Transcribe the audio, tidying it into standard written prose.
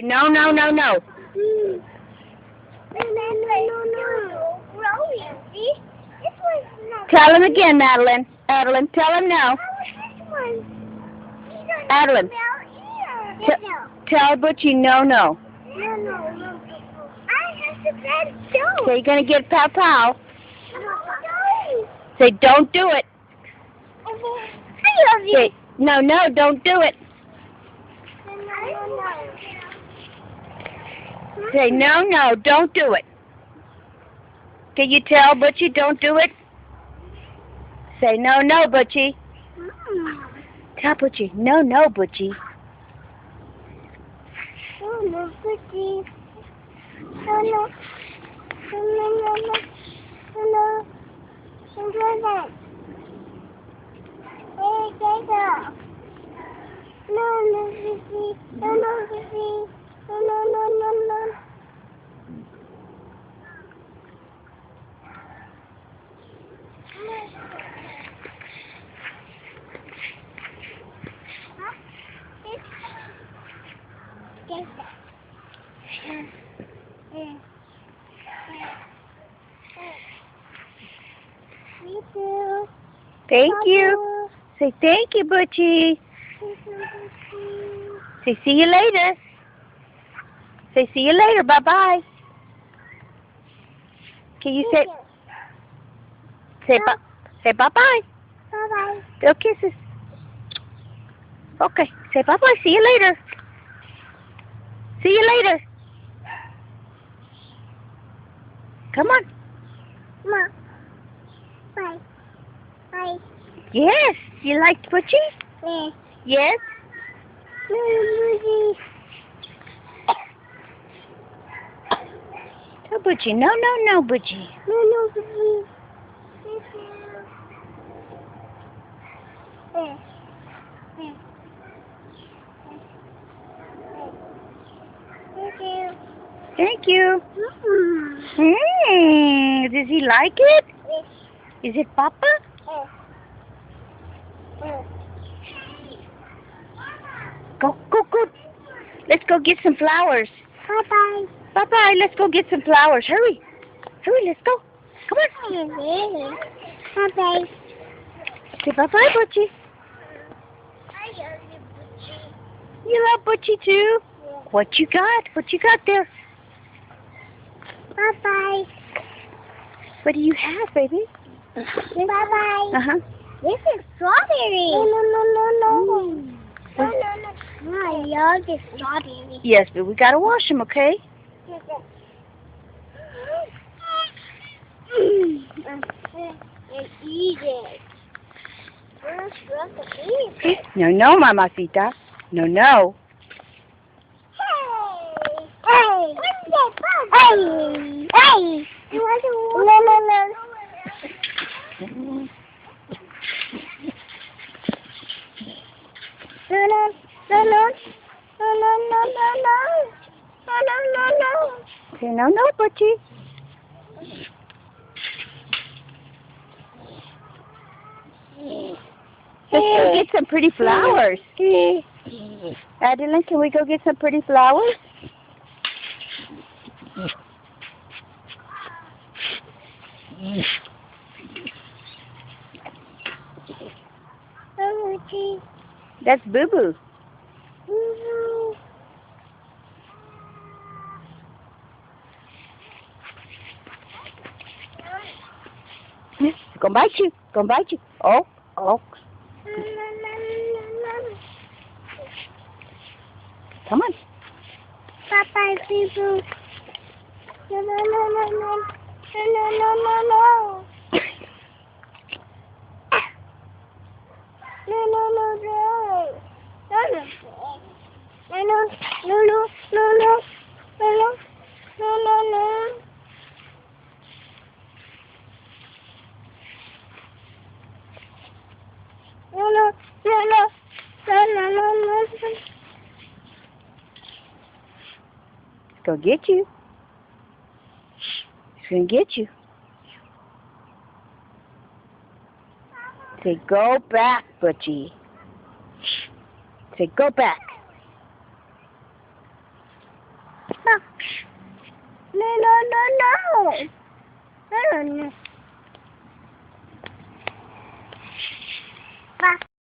No, no, no, no. Tell him again, Madeline. Madeline, tell him no. Madeline, tell Butchie no, no. So you're going to get pow pow. Say, don't do it. Say, no, no, don't do it. Say, no, no, don't do it. Can you tell Butchie don't do it? Say, no, no, Butchie. Tell Butchie, no, no, Butchie. No, no, Butchie. No, no. No, no, no, no. No, no. No, no. Hey, Gaga. No, no, Butchie. No, no, Butchie. No, no, no, no, no. Me too. Thank you. Say thank you, Butchie. Say see you later. Say see you later. Bye-bye. Can you say bye-bye? Bye-bye. Go kisses. Okay. Say bye-bye. See you later. See you later. Come on. Ma. Bye. Bye. Yes. You liked Butchie? Yeah. Yes. Butchie. Tell Butchie. No, no, no, Butchie. No, no, Butchie. Thank you. Does he like it? Is it Papa? Go, go, go. Let's go get some flowers. Bye-bye. Bye-bye. Let's go get some flowers. Hurry. Hurry, let's go. Come on. Bye-bye. Say bye-bye, Butchie. You love Butchie too? What you got? What you got there? Bye-bye. What do you have, baby? Bye-bye. Uh-huh. This is strawberry. No, no, no, no, no. No, no, no. I love this strawberry. Yes, but we gotta wash them, okay? And eat it. No, no, mamacita. No, no. Hey! Hey! Hey! You want to no, no, no. No, no, no, no. No, no, no, no, no. No, no, no, no. Say no, no, Butchie. Let's go get some pretty flowers. Adeline, can we go get some pretty flowers? Oh, That's Boo Boo. It's gonna bite you. Gonna bite you. Oh, oh. Come on. Bye-bye, people. No, no, no, no, no. No, no, no, no, no. No, no, no, no. No, no. No, no, no, no, no, no. No, no. No, no, no. No, no, no, no. No, no, no, no. Let's go get you. He's gonna get you. Say, go back, Butchie. Say, go back. No, no, no, no. No, no, no.